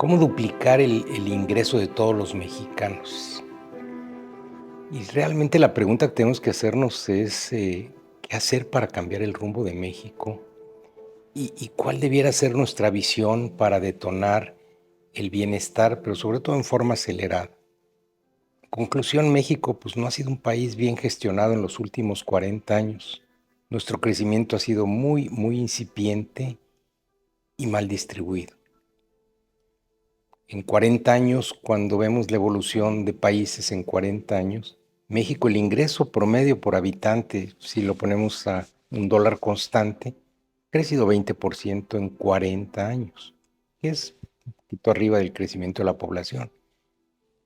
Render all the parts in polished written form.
¿Cómo duplicar el ingreso de todos los mexicanos? Y realmente la pregunta que tenemos que hacernos es, ¿qué hacer para cambiar el rumbo de México? ¿Y cuál debiera ser nuestra visión para detonar el bienestar, pero sobre todo en forma acelerada? Conclusión, México, pues, no ha sido un país bien gestionado en los últimos 40 años. Nuestro crecimiento ha sido muy, muy incipiente y mal distribuido. En 40 años, cuando vemos la evolución de países en 40 años, México, el ingreso promedio por habitante, si lo ponemos a $1 constante, ha crecido 20% en 40 años, que es un poquito arriba del crecimiento de la población.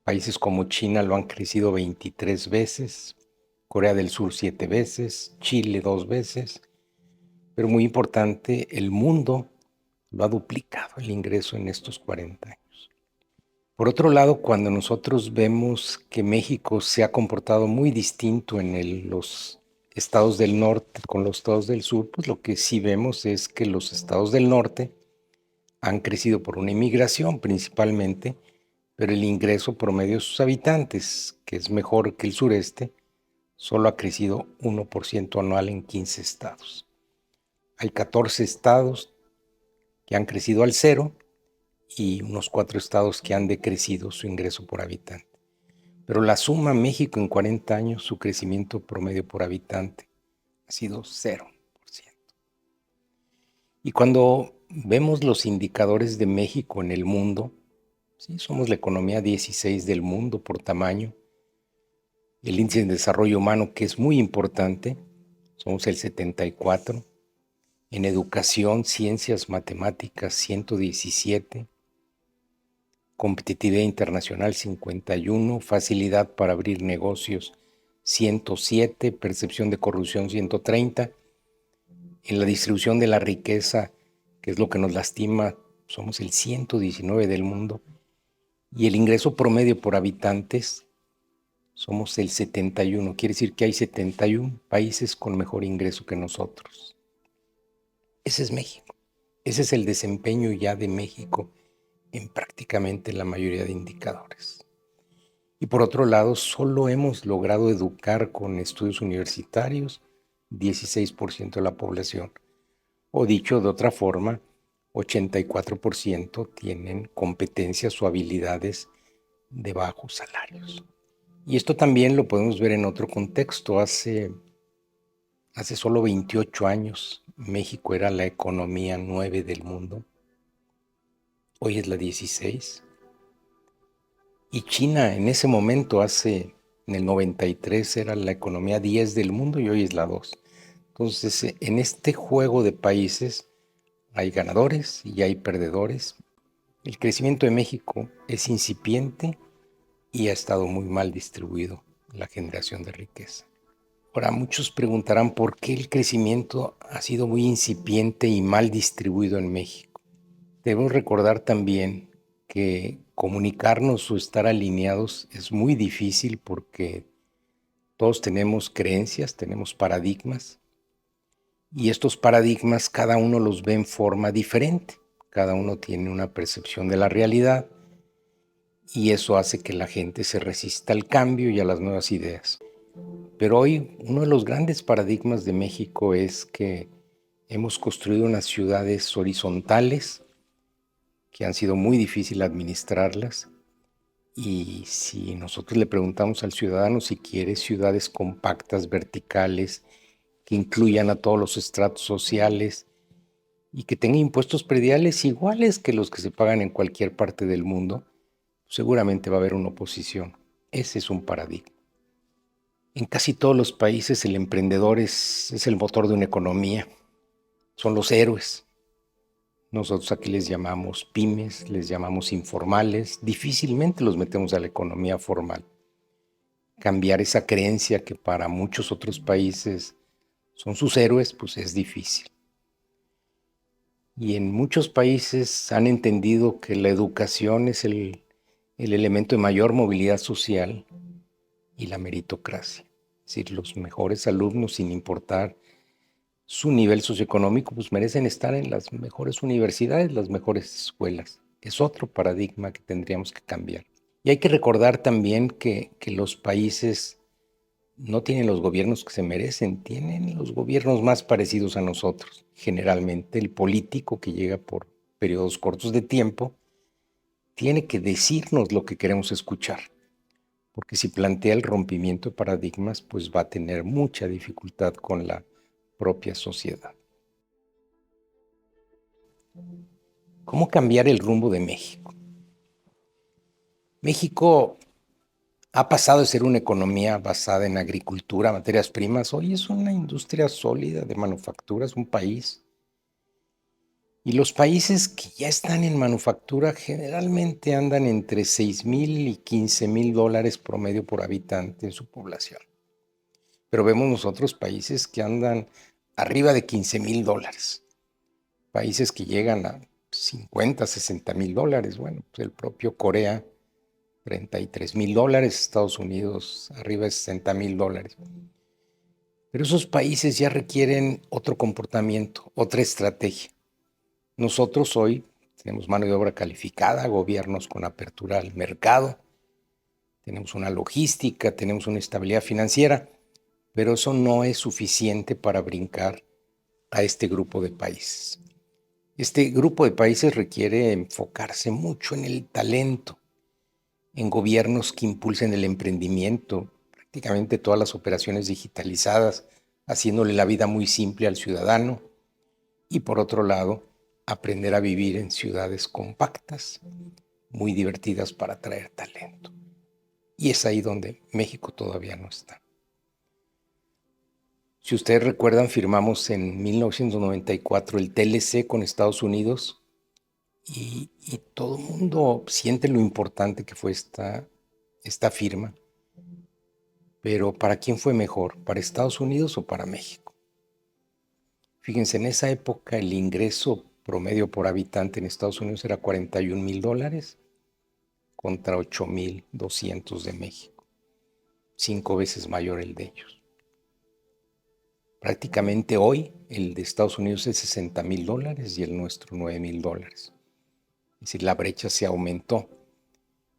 Países como China lo han crecido 23 veces, Corea del Sur 7 veces, Chile 2 veces, pero muy importante, el mundo lo ha duplicado el ingreso en estos 40 años. Por otro lado, cuando nosotros vemos que México se ha comportado muy distinto en los estados del norte con los estados del sur, pues lo que sí vemos es que los estados del norte han crecido por una inmigración principalmente, pero el ingreso promedio de sus habitantes, que es mejor que el sureste, solo ha crecido 1% anual en 15 estados. Hay 14 estados que han crecido al cero y unos 4 estados que han decrecido su ingreso por habitante. Pero la suma México en 40 años, su crecimiento promedio por habitante ha sido 0%. Y cuando vemos los indicadores de México en el mundo, sí, somos la economía 16 del mundo por tamaño. El índice de desarrollo humano, que es muy importante, somos el 74. En educación, ciencias, matemáticas, 117. Competitividad internacional 51, facilidad para abrir negocios 107, percepción de corrupción 130. En la distribución de la riqueza, que es lo que nos lastima, somos el 119 del mundo. Y el ingreso promedio por habitantes, somos el 71. Quiere decir que hay 71 países con mejor ingreso que nosotros. Ese es México. Ese es el desempeño ya de México en prácticamente la mayoría de indicadores. Y por otro lado, solo hemos logrado educar con estudios universitarios 16% de la población. O dicho de otra forma, 84% tienen competencias o habilidades de bajos salarios. Y esto también lo podemos ver en otro contexto. Hace solo 28 años, México era la economía 9 del mundo. Hoy es la 16. Y China en ese momento, en el 93, era la economía 10 del mundo y hoy es la 2. Entonces, en este juego de países hay ganadores y hay perdedores. El crecimiento de México es incipiente y ha estado muy mal distribuido la generación de riqueza. Ahora, muchos preguntarán por qué el crecimiento ha sido muy incipiente y mal distribuido en México. Debemos recordar también que comunicarnos o estar alineados es muy difícil porque todos tenemos creencias, tenemos paradigmas, y estos paradigmas cada uno los ve en forma diferente. Cada uno tiene una percepción de la realidad y eso hace que la gente se resista al cambio y a las nuevas ideas. Pero hoy uno de los grandes paradigmas de México es que hemos construido unas ciudades horizontales que han sido muy difícil administrarlas. Y si nosotros le preguntamos al ciudadano si quiere ciudades compactas, verticales, que incluyan a todos los estratos sociales y que tengan impuestos prediales iguales que los que se pagan en cualquier parte del mundo, seguramente va a haber una oposición. Ese es un paradigma. En casi todos los países el emprendedor es el motor de una economía. Son los héroes. Nosotros aquí les llamamos pymes, les llamamos informales. Difícilmente los metemos a la economía formal. Cambiar esa creencia que para muchos otros países son sus héroes, pues es difícil. Y en muchos países han entendido que la educación es el elemento de mayor movilidad social y la meritocracia. Es decir, los mejores alumnos, sin importar su nivel socioeconómico, pues merecen estar en las mejores universidades, las mejores escuelas. es otro paradigma que tendríamos que cambiar. Y hay que recordar también que los países no tienen los gobiernos que se merecen, tienen los gobiernos más parecidos a nosotros. Generalmente el político que llega por periodos cortos de tiempo tiene que decirnos lo que queremos escuchar, porque si plantea el rompimiento de paradigmas, pues va a tener mucha dificultad con la propia sociedad. ¿Cómo cambiar el rumbo de México? México ha pasado de ser una economía basada en agricultura, materias primas, hoy es una industria sólida de manufactura, es un país. Y los países que ya están en manufactura generalmente andan entre 6,000 y 15,000 dólares promedio por habitante en su población. Pero vemos nosotros países que andan arriba de 15,000 dólares. Países que llegan a 50, 60,000 dólares. Bueno, pues el propio Corea, 33,000 dólares. Estados Unidos, arriba de 60,000 dólares. Pero esos países ya requieren otro comportamiento, otra estrategia. Nosotros hoy tenemos mano de obra calificada, gobiernos con apertura al mercado, tenemos una logística, tenemos una estabilidad financiera, pero eso no es suficiente para brincar a este grupo de países. Este grupo de países requiere enfocarse mucho en el talento, en gobiernos que impulsen el emprendimiento, prácticamente todas las operaciones digitalizadas, haciéndole la vida muy simple al ciudadano. Y por otro lado, aprender a vivir en ciudades compactas, muy divertidas para atraer talento. Y es ahí donde México todavía no está. Si ustedes recuerdan, firmamos en 1994 el TLC con Estados Unidos y todo el mundo siente lo importante que fue esta firma. Pero ¿para quién fue mejor? ¿Para Estados Unidos o para México? Fíjense, en esa época el ingreso promedio por habitante en Estados Unidos era 41,000 dólares contra 8,200 de México, 5 veces mayor el de ellos. Prácticamente hoy el de Estados Unidos es 60,000 dólares y el nuestro 9,000 dólares. Es decir, la brecha se aumentó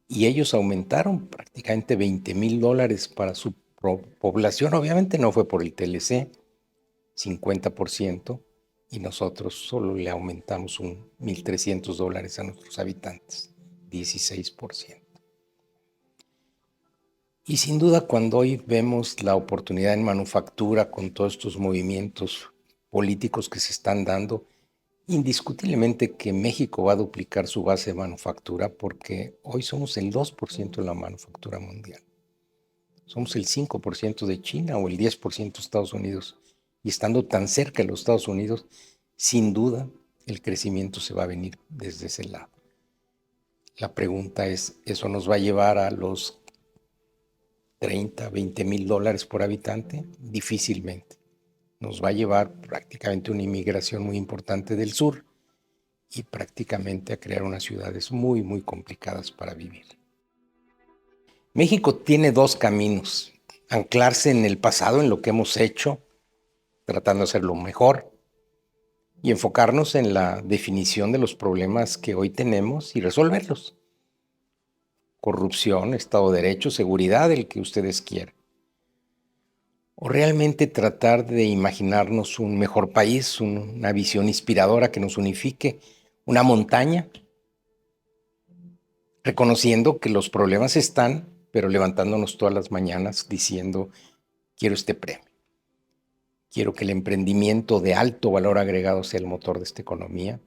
y ellos aumentaron prácticamente 20,000 dólares para su población. Obviamente no fue por el TLC, 50%, y nosotros solo le aumentamos 1,300 dólares a nuestros habitantes, 16%. Y sin duda, cuando hoy vemos la oportunidad en manufactura con todos estos movimientos políticos que se están dando, indiscutiblemente que México va a duplicar su base de manufactura porque hoy somos el 2% de la manufactura mundial. Somos el 5% de China o el 10% de Estados Unidos. Y estando tan cerca de los Estados Unidos, sin duda el crecimiento se va a venir desde ese lado. La pregunta es, ¿eso nos va a llevar a los 30, 20,000 dólares por habitante? Difícilmente. Nos va a llevar prácticamente una inmigración muy importante del sur y prácticamente a crear unas ciudades muy, muy complicadas para vivir. México tiene dos caminos: anclarse en el pasado, en lo que hemos hecho, tratando de hacerlo mejor, y enfocarnos en la definición de los problemas que hoy tenemos y resolverlos. Corrupción, Estado de Derecho, seguridad, el que ustedes quieran. O realmente tratar de imaginarnos un mejor país, una visión inspiradora que nos unifique, una montaña, reconociendo que los problemas están, pero levantándonos todas las mañanas diciendo, quiero este premio. Quiero que el emprendimiento de alto valor agregado sea el motor de esta economía.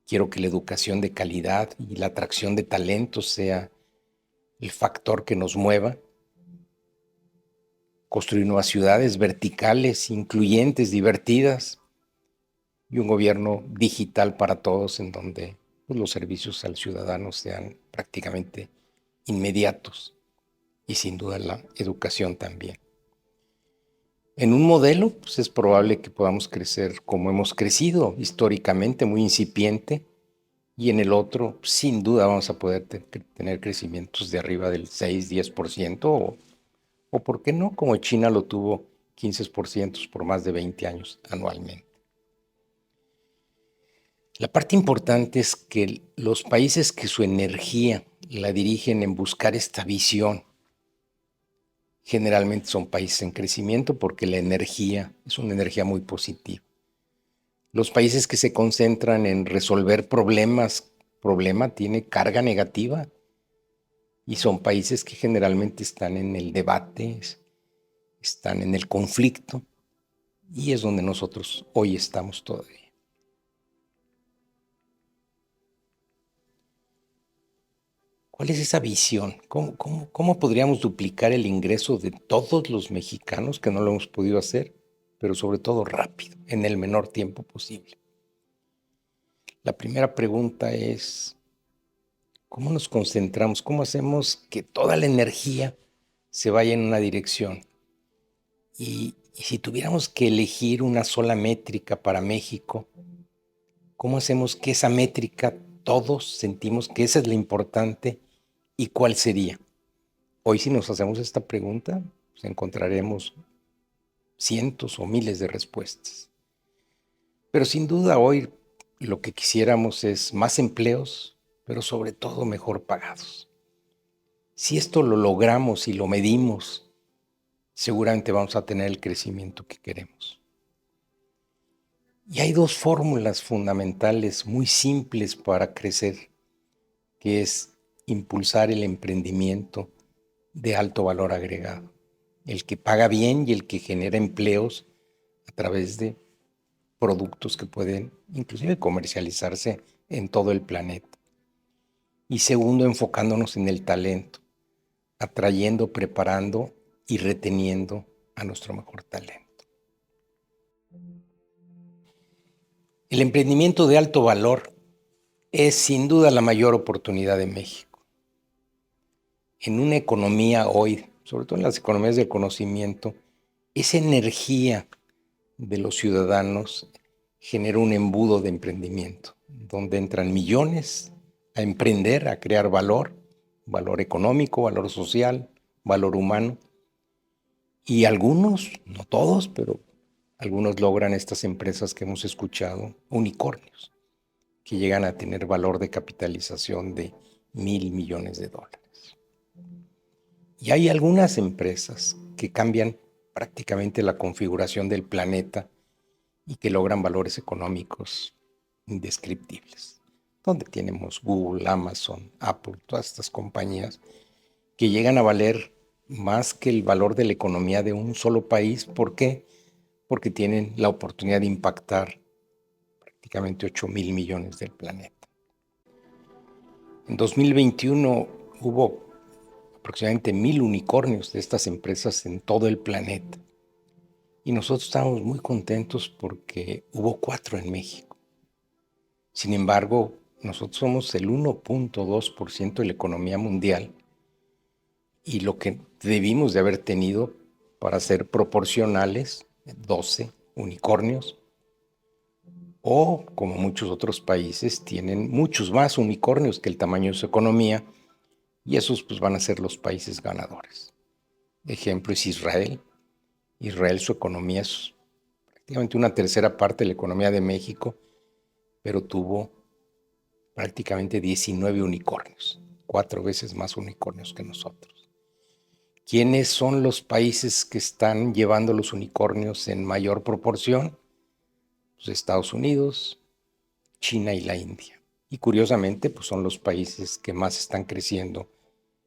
Quiero que la educación de calidad y la atracción de talentos sea el factor que nos mueva. Construir nuevas ciudades verticales, incluyentes, divertidas, y un gobierno digital para todos en donde pues, los servicios al ciudadano sean prácticamente inmediatos y sin duda la educación también. En un modelo, pues es probable que podamos crecer como hemos crecido históricamente, muy incipiente, y en el otro, sin duda, vamos a poder tener crecimientos de arriba del 6, 10%, o ¿por qué no? Como China lo tuvo 15% por más de 20 años anualmente. La parte importante es que los países que su energía la dirigen en buscar esta visión, generalmente son países en crecimiento porque la energía es una energía muy positiva. Los países que se concentran en resolver problema tiene carga negativa y son países que generalmente están en el debate, están en el conflicto y es donde nosotros hoy estamos todavía. ¿Cuál es esa visión? ¿Cómo podríamos duplicar el ingreso de todos los mexicanos, que no lo hemos podido hacer, pero sobre todo rápido, en el menor tiempo posible? La primera pregunta es, ¿cómo nos concentramos? ¿Cómo hacemos que toda la energía se vaya en una dirección? Y si tuviéramos que elegir una sola métrica para México, ¿cómo hacemos que esa métrica todos sentimos que esa es la importante y cuál sería? Hoy si nos hacemos esta pregunta, pues encontraremos cientos o miles de respuestas. Pero sin duda hoy lo que quisiéramos es más empleos, pero sobre todo mejor pagados. Si esto lo logramos y lo medimos, seguramente vamos a tener el crecimiento que queremos. Y hay dos fórmulas fundamentales muy simples para crecer, que es impulsar el emprendimiento de alto valor agregado, el que paga bien y el que genera empleos a través de productos que pueden inclusive comercializarse en todo el planeta. Y segundo, enfocándonos en el talento, atrayendo, preparando y reteniendo a nuestro mejor talento. El emprendimiento de alto valor es sin duda la mayor oportunidad de México. En una economía hoy, sobre todo en las economías del conocimiento, esa energía de los ciudadanos genera un embudo de emprendimiento, donde entran millones a emprender, a crear valor económico, valor social, valor humano. Y algunos, no todos, pero algunos logran estas empresas que hemos escuchado, unicornios, que llegan a tener valor de capitalización de $1,000 millones. Y hay algunas empresas que cambian prácticamente la configuración del planeta y que logran valores económicos indescriptibles, donde tenemos Google, Amazon, Apple, todas estas compañías que llegan a valer más que el valor de la economía de un solo país. ¿Por qué? Porque tienen la oportunidad de impactar prácticamente 8,000 millones del planeta. En 2021 hubo aproximadamente 1,000 unicornios de estas empresas en todo el planeta. Y nosotros estábamos muy contentos porque hubo 4 en México. Sin embargo, nosotros somos el 1.2% de la economía mundial y lo que debimos de haber tenido para ser proporcionales, 12 unicornios, o como muchos otros países tienen muchos más unicornios que el tamaño de su economía y esos pues van a ser los países ganadores. Ejemplo es Israel. Israel, su economía es prácticamente una tercera parte de la economía de México, pero tuvo prácticamente 19 unicornios, 4 veces más unicornios que nosotros. ¿Quiénes son los países que están llevando los unicornios en mayor proporción? Pues Estados Unidos, China y la India. Y curiosamente, pues son los países que más están creciendo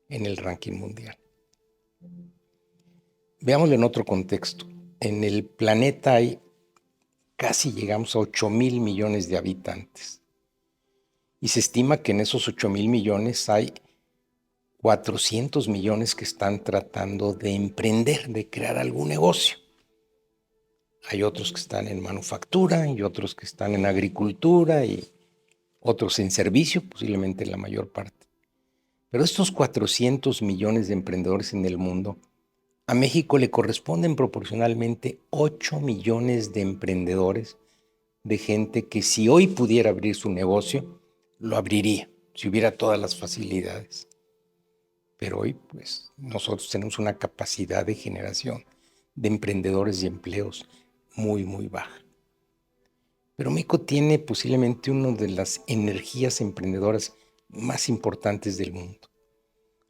en el ranking mundial. Veámoslo en otro contexto. En el planeta hay casi llegamos a 8,000 millones de habitantes. Y se estima que en esos 8,000 millones hay 400 millones que están tratando de emprender, de crear algún negocio. Hay otros que están en manufactura y otros que están en agricultura y otros en servicio, posiblemente la mayor parte. Pero estos 400 millones de emprendedores en el mundo, a México le corresponden proporcionalmente 8 millones de emprendedores, de gente que si hoy pudiera abrir su negocio, lo abriría, si hubiera todas las facilidades. Pero hoy, pues, nosotros tenemos una capacidad de generación de emprendedores y empleos muy, muy baja. Pero México tiene posiblemente una de las energías emprendedoras más importantes del mundo.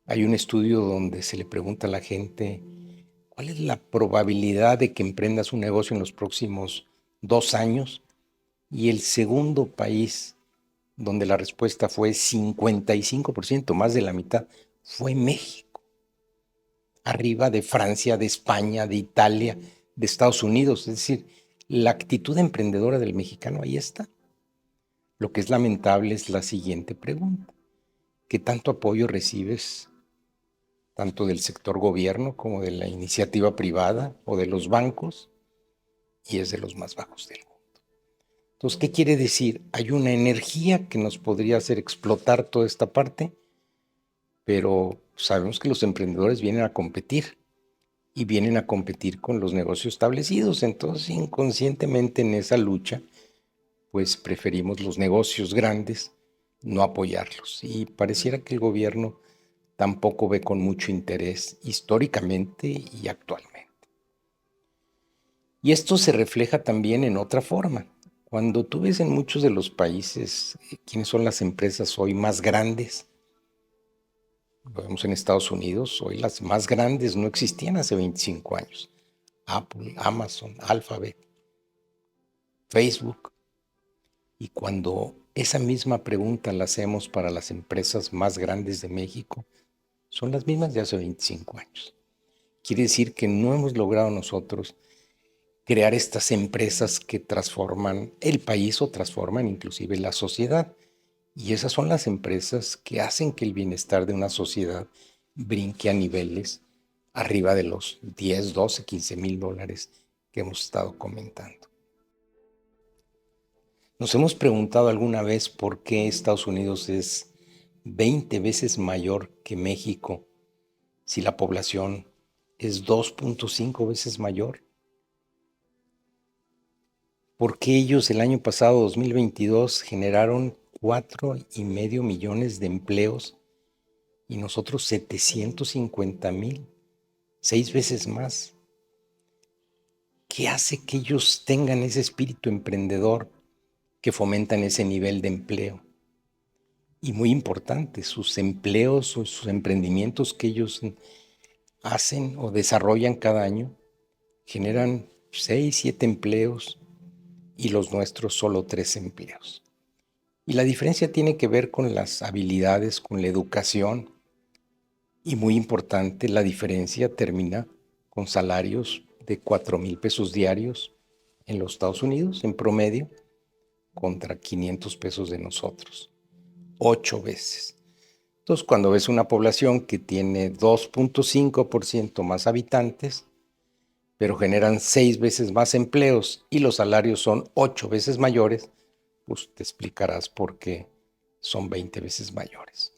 Hay un estudio donde se le pregunta a la gente cuál es la probabilidad de que emprendas un negocio en los próximos 2 años, y el segundo país donde la respuesta fue 55%, más de la mitad, fue México, arriba de Francia, de España, de Italia, de Estados Unidos. Es decir, la actitud emprendedora del mexicano ahí está. Lo que es lamentable es la siguiente pregunta: ¿qué tanto apoyo recibes, tanto del sector gobierno como de la iniciativa privada o de los bancos? Y es de los más bajos del mundo. Entonces, ¿qué quiere decir? Hay una energía que nos podría hacer explotar toda esta parte, pero sabemos que los emprendedores vienen a competir y vienen a competir con los negocios establecidos. Entonces, inconscientemente en esa lucha, pues preferimos los negocios grandes, no apoyarlos. Y pareciera que el gobierno tampoco ve con mucho interés históricamente y actualmente. Y esto se refleja también en otra forma. Cuando tú ves en muchos de los países quiénes son las empresas hoy más grandes, lo vemos en Estados Unidos, hoy las más grandes no existían hace 25 años. Apple, Amazon, Alphabet, Facebook. Y cuando esa misma pregunta la hacemos para las empresas más grandes de México, son las mismas de hace 25 años. Quiere decir que no hemos logrado nosotros crear estas empresas que transforman el país o transforman inclusive la sociedad. Y esas son las empresas que hacen que el bienestar de una sociedad brinque a niveles arriba de los 10, 12, 15 mil dólares que hemos estado comentando. ¿Nos hemos preguntado alguna vez por qué Estados Unidos es 20 veces mayor que México si la población es 2.5 veces mayor? ¿Por qué ellos el año pasado, 2022, generaron 4,5 millones de empleos y nosotros 750,000, 6 veces más? ¿Qué hace que ellos tengan ese espíritu emprendedor que fomentan ese nivel de empleo? Y muy importante, sus empleos o sus emprendimientos que ellos hacen o desarrollan cada año generan 6, 7 empleos y los nuestros solo 3 empleos. Y la diferencia tiene que ver con las habilidades, con la educación. Y muy importante, la diferencia termina con salarios de 4,000 pesos diarios en los Estados Unidos, en promedio, contra 500 pesos de nosotros. 8 veces. Entonces, cuando ves una población que tiene 2.5% más habitantes, pero generan 6 veces más empleos y los salarios son 8 veces mayores, pues te explicarás por qué son 20 veces mayores.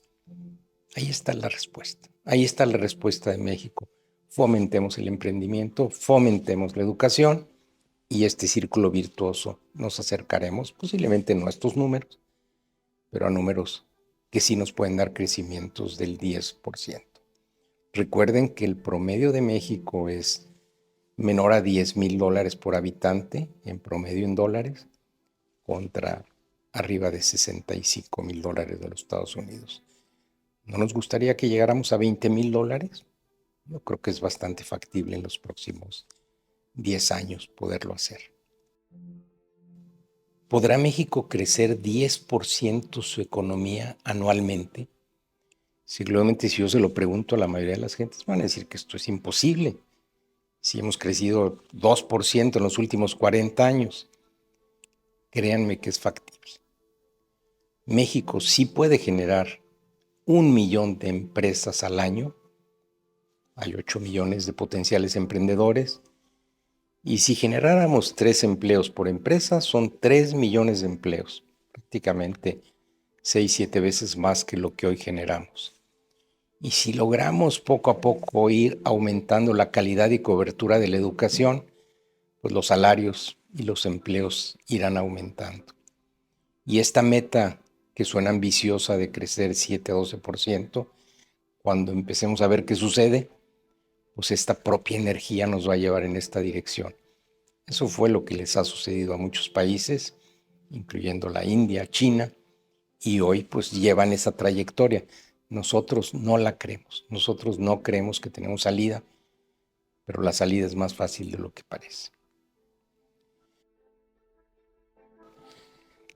Ahí está la respuesta. Ahí está la respuesta de México. Fomentemos el emprendimiento, fomentemos la educación y este círculo virtuoso nos acercaremos posiblemente no a estos números, pero a números que sí nos pueden dar crecimientos del 10%. Recuerden que el promedio de México es menor a 10,000 dólares por habitante, en promedio en dólares, contra arriba de 65,000 dólares de los Estados Unidos. ¿No nos gustaría que llegáramos a 20,000 dólares? Yo creo que es bastante factible en los próximos 10 años poderlo hacer. ¿Podrá México crecer 10% su economía anualmente? Seguramente si yo se lo pregunto a la mayoría de las gentes, van a decir que esto es imposible. Si hemos crecido 2% en los últimos 40 años, créanme que es factible. México sí puede generar 1,000,000 de empresas al año. Hay 8 millones de potenciales emprendedores. Y si generáramos 3 empleos por empresa, son 3 millones de empleos, prácticamente 6, 7 veces más que lo que hoy generamos. Y si logramos poco a poco ir aumentando la calidad y cobertura de la educación, pues los salarios y los empleos irán aumentando. Y esta meta que suena ambiciosa de crecer 7 a 12%, cuando empecemos a ver qué sucede, pues esta propia energía nos va a llevar en esta dirección. Eso fue lo que les ha sucedido a muchos países incluyendo la India, China, y hoy pues llevan esa trayectoria. Nosotros no la creemos, nosotros no creemos que tenemos salida, pero la salida es más fácil de lo que parece.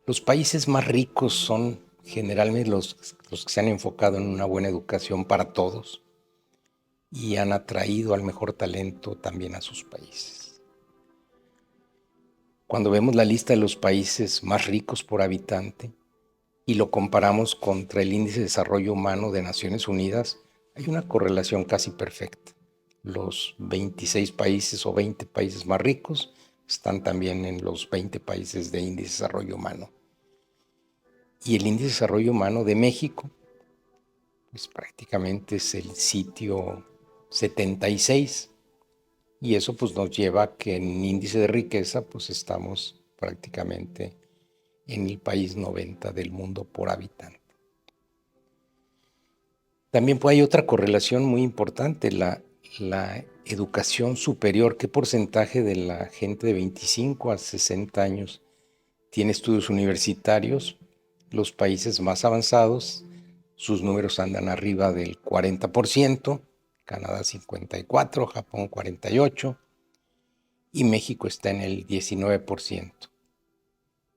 Los países más ricos son generalmente los que se han enfocado en una buena educación para todos y han atraído al mejor talento también a sus países. Cuando vemos la lista de los países más ricos por habitante y lo comparamos contra el Índice de Desarrollo Humano de Naciones Unidas, hay una correlación casi perfecta. Los 26 países o 20 países más ricos están también en los 20 países de Índice de Desarrollo Humano. Y el Índice de Desarrollo Humano de México, pues prácticamente es el sitio 76. Y eso pues nos lleva a que en índice de riqueza pues estamos prácticamente en el país 90 del mundo por habitante. También pues, hay otra correlación muy importante, la educación superior. ¿Qué porcentaje de la gente de 25 a 60 años tiene estudios universitarios? Los países más avanzados, sus números andan arriba del 40%, Canadá 54%, Japón 48%, y México está en el 19%.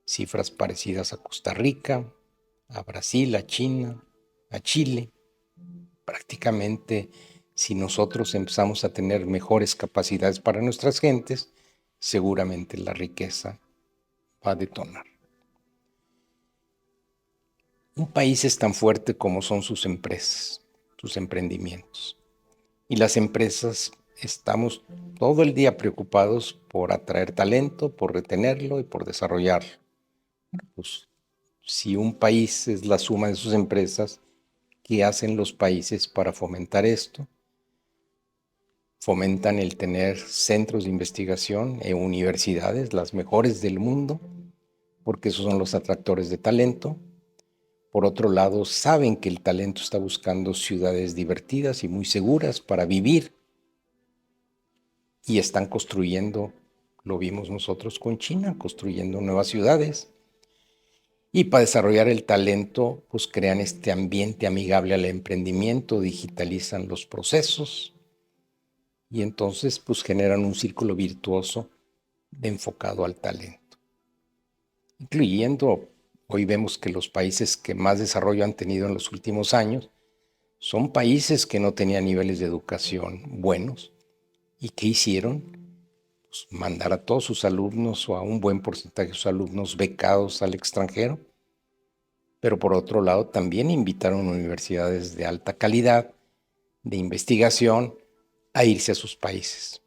Cifras parecidas a Costa Rica, a Brasil, a China, a Chile. Prácticamente, si nosotros empezamos a tener mejores capacidades para nuestras gentes, seguramente la riqueza va a detonar. Un país es tan fuerte como son sus empresas, sus emprendimientos. Y las empresas estamos todo el día preocupados por atraer talento, por retenerlo y por desarrollarlo. Pues, si un país es la suma de sus empresas, ¿qué hacen los países para fomentar esto? Fomentan el tener centros de investigación e universidades, las mejores del mundo, porque esos son los atractores de talento. Por otro lado, saben que el talento está buscando ciudades divertidas y muy seguras para vivir y están construyendo, lo vimos nosotros con China, construyendo nuevas ciudades. Y para desarrollar el talento, pues crean este ambiente amigable al emprendimiento, digitalizan los procesos y entonces pues generan un círculo virtuoso enfocado al talento. Incluyendo, hoy vemos que los países que más desarrollo han tenido en los últimos años son países que no tenían niveles de educación buenos. ¿Y qué hicieron? Pues mandar a todos sus alumnos o a un buen porcentaje de sus alumnos becados al extranjero. Pero por otro lado también invitaron a universidades de alta calidad, de investigación, a irse a sus países.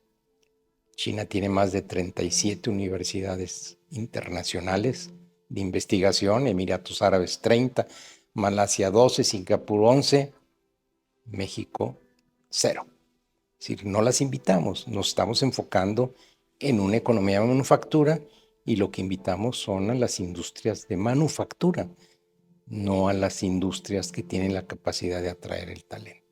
China tiene más de 37 universidades internacionales de investigación, Emiratos Árabes 30, Malasia 12, Singapur 11, México 0. Es decir, no las invitamos, nos estamos enfocando en una economía de manufactura y lo que invitamos son a las industrias de manufactura, no a las industrias que tienen la capacidad de atraer el talento.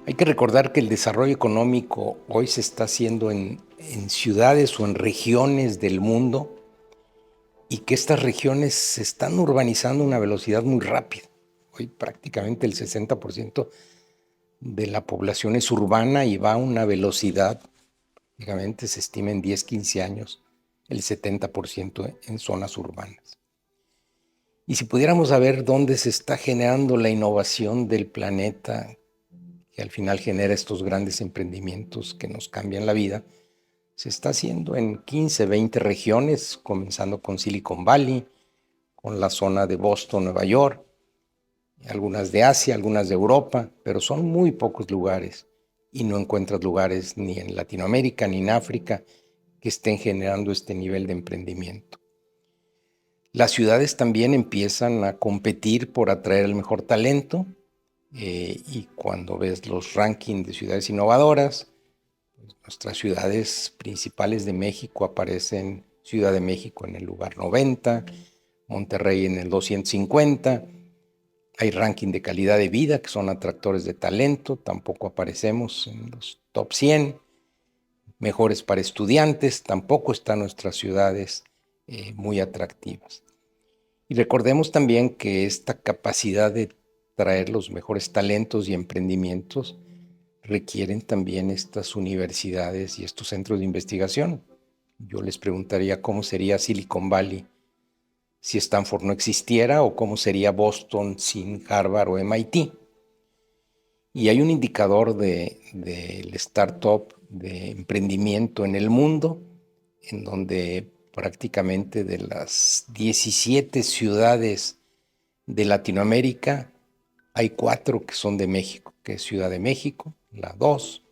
Hay que recordar que el desarrollo económico hoy se está haciendo en ciudades o en regiones del mundo y que estas regiones se están urbanizando a una velocidad muy rápida. Hoy prácticamente el 60% de la población es urbana y va a una velocidad, prácticamente se estima en 10, 15 años, el 70% en zonas urbanas. Y si pudiéramos saber dónde se está generando la innovación del planeta, que al final genera estos grandes emprendimientos que nos cambian la vida, se está haciendo en 15, 20 regiones, comenzando con Silicon Valley, con la zona de Boston, Nueva York, algunas de Asia, algunas de Europa, pero son muy pocos lugares y no encuentras lugares ni en Latinoamérica ni en África que estén generando este nivel de emprendimiento. Las ciudades también empiezan a competir por atraer el mejor talento y cuando ves los rankings de ciudades innovadoras, pues nuestras ciudades principales de México aparecen Ciudad de México en el lugar 90, Monterrey en el 250. Hay ranking de calidad de vida, que son atractores de talento, tampoco aparecemos en los top 100. mejores para estudiantes, tampoco están nuestras ciudades muy atractivas. Y recordemos también que esta capacidad de traer los mejores talentos y emprendimientos requieren también estas universidades y estos centros de investigación. Yo les preguntaría cómo sería Silicon Valley si Stanford no existiera, o cómo sería Boston sin Harvard o MIT. Y hay un indicador del startup, de emprendimiento en el mundo, en donde prácticamente de las 17 ciudades de Latinoamérica, hay 4 que son de México, que es Ciudad de México, la 2,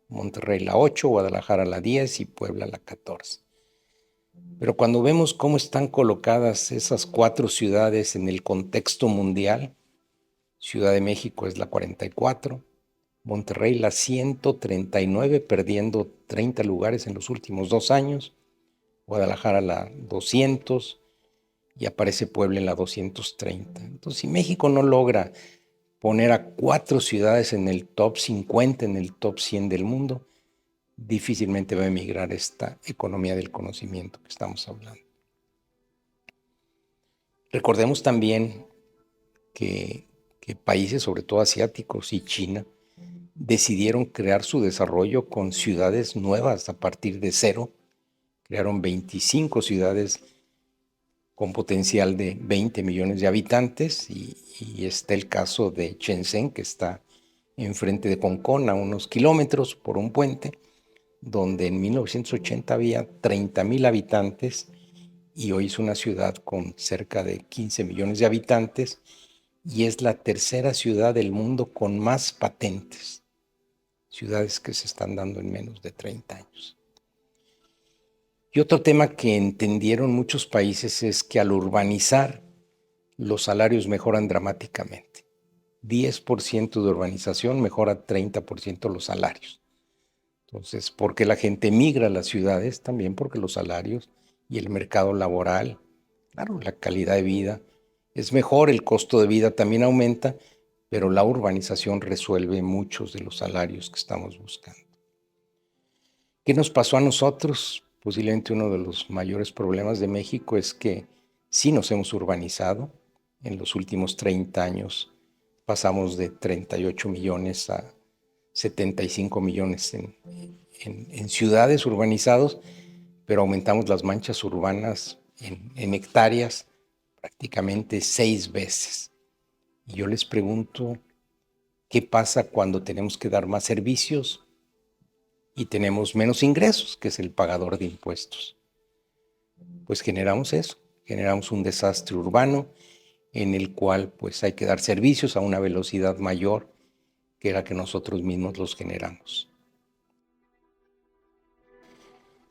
Monterrey la 8, Guadalajara la 10 y Puebla la 14. Pero cuando vemos cómo están colocadas esas 4 ciudades en el contexto mundial, Ciudad de México es la 44, Monterrey la 139, perdiendo 30 lugares en los últimos 2 años, Guadalajara la 200 y aparece Puebla en la 230. Entonces, si México no logra poner a 4 ciudades en el top 50, en el top 100 del mundo, difícilmente va a emigrar esta economía del conocimiento que estamos hablando. Recordemos también que países, sobre todo asiáticos y China, decidieron crear su desarrollo con ciudades nuevas a partir de cero. Crearon 25 ciudades con potencial de 20 millones de habitantes y está el caso de Shenzhen, que está enfrente de Hong Kong, a unos kilómetros por un puente, donde en 1980 había 30,000 habitantes y hoy es una ciudad con cerca de 15 millones de habitantes y es la tercera ciudad del mundo con más patentes, ciudades que se están dando en menos de 30 años. Y otro tema que entendieron muchos países es que al urbanizar, los salarios mejoran dramáticamente. 10% de urbanización mejora 30% los salarios. Entonces, ¿por qué la gente migra a las ciudades? También porque los salarios y el mercado laboral, claro, la calidad de vida es mejor, el costo de vida también aumenta, pero la urbanización resuelve muchos de los salarios que estamos buscando. ¿Qué nos pasó a nosotros? Posiblemente uno de los mayores problemas de México es que sí nos hemos urbanizado. En los últimos 30 años pasamos de 38 millones a 75 millones en ciudades urbanizados, pero aumentamos las manchas urbanas en hectáreas prácticamente 6 veces. Y yo les pregunto, ¿qué pasa cuando tenemos que dar más servicios y tenemos menos ingresos, que es el pagador de impuestos? Pues generamos eso, generamos un desastre urbano en el cual pues hay que dar servicios a una velocidad mayor que la que nosotros mismos los generamos.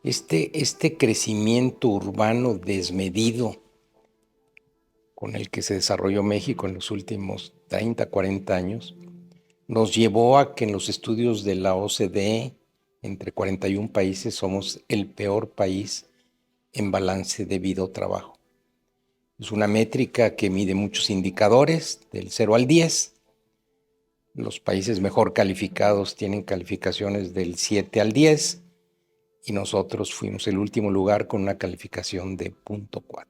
Este crecimiento urbano desmedido con el que se desarrolló México en los últimos 30, 40 años, nos llevó a que en los estudios de la OCDE, entre 41 países, somos el peor país en balance de vida-trabajo. Es una métrica que mide muchos indicadores, del 0 al 10. Los países mejor calificados tienen calificaciones del 7 al 10 y nosotros fuimos el último lugar con una calificación de 0.4.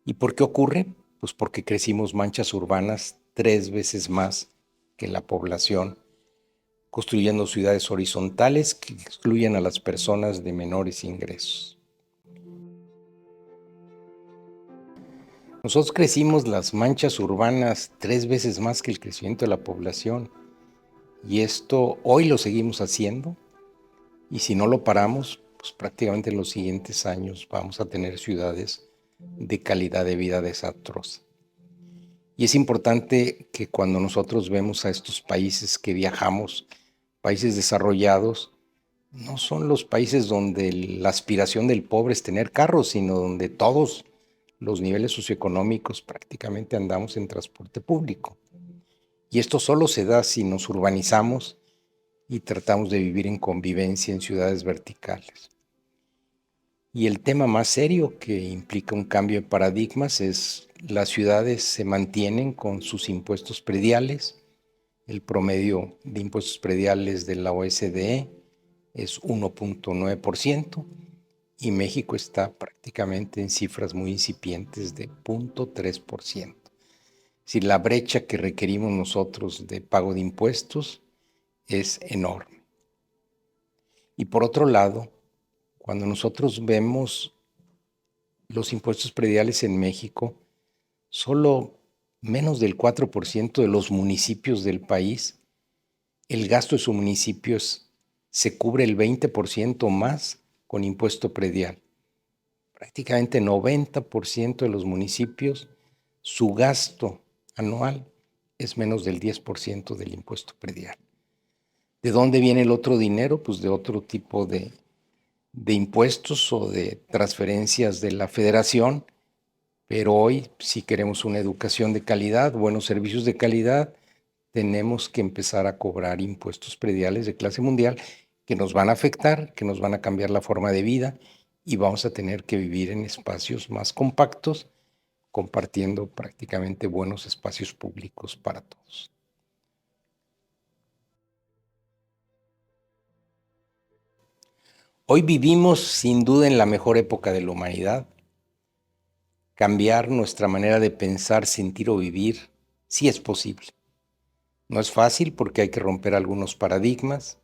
¿Y por qué ocurre? Pues porque crecimos manchas urbanas 3 veces más que la población, construyendo ciudades horizontales que excluyen a las personas de menores ingresos. Nosotros crecimos las manchas urbanas 3 veces más que el crecimiento de la población, y esto hoy lo seguimos haciendo, y si no lo paramos, pues prácticamente en los siguientes años vamos a tener ciudades de calidad de vida desastrosa. Y es importante que cuando nosotros vemos a estos países que viajamos, países desarrollados, no son los países donde la aspiración del pobre es tener carros, sino donde todos los niveles socioeconómicos prácticamente andamos en transporte público. Y esto solo se da si nos urbanizamos y tratamos de vivir en convivencia en ciudades verticales. Y el tema más serio que implica un cambio de paradigmas es las ciudades se mantienen con sus impuestos prediales. El promedio de impuestos prediales de la OCDE es 1.9% y México está prácticamente en cifras muy incipientes de 0.3%. Si la brecha que requerimos nosotros de pago de impuestos es enorme. Y por otro lado, cuando nosotros vemos los impuestos prediales en México, solo menos del 4% de los municipios del país, el gasto de sus municipios se cubre el 20% más con impuesto predial. Prácticamente 90% de los municipios, su gasto anual es menos del 10% del impuesto predial. ¿De dónde viene el otro dinero? Pues de otro tipo de impuestos o de transferencias de la federación, pero hoy si queremos una educación de calidad, buenos servicios de calidad, tenemos que empezar a cobrar impuestos prediales de clase mundial que nos van a afectar, que nos van a cambiar la forma de vida y vamos a tener que vivir en espacios más compactos, compartiendo prácticamente buenos espacios públicos para todos. Hoy vivimos sin duda en la mejor época de la humanidad. Cambiar nuestra manera de pensar, sentir o vivir sí es posible. No es fácil porque hay que romper algunos paradigmas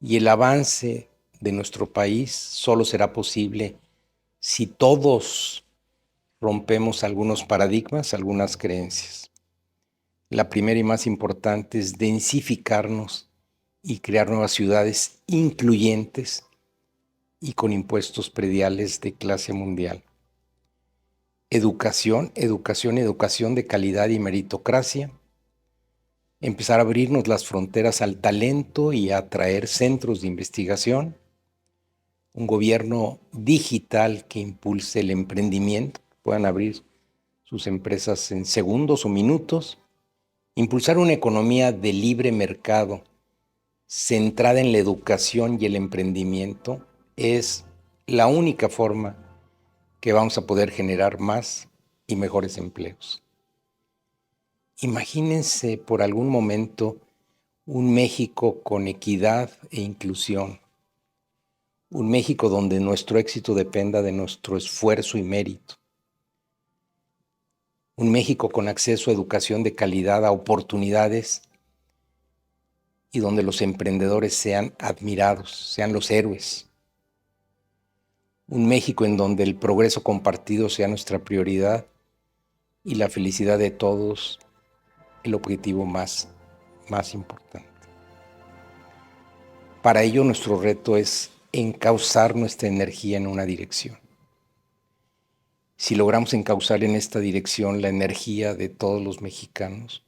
y el avance de nuestro país solo será posible si todos rompemos algunos paradigmas, algunas creencias. La primera y más importante es densificarnos y crear nuevas ciudades incluyentes y con impuestos prediales de clase mundial. Educación, educación, educación de calidad y meritocracia. Empezar a abrirnos las fronteras al talento y a atraer centros de investigación. Un gobierno digital que impulse el emprendimiento, puedan abrir sus empresas en segundos o minutos. Impulsar una economía de libre mercado centrada en la educación y el emprendimiento es la única forma que vamos a poder generar más y mejores empleos. Imagínense por algún momento un México con equidad e inclusión, un México donde nuestro éxito dependa de nuestro esfuerzo y mérito, un México con acceso a educación de calidad, a oportunidades y donde los emprendedores sean admirados, sean los héroes. Un México en donde el progreso compartido sea nuestra prioridad y la felicidad de todos el objetivo más importante. Para ello nuestro reto es encauzar nuestra energía en una dirección. Si logramos encauzar en esta dirección la energía de todos los mexicanos,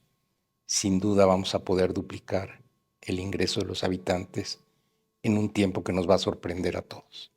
sin duda vamos a poder duplicar el ingreso de los habitantes en un tiempo que nos va a sorprender a todos.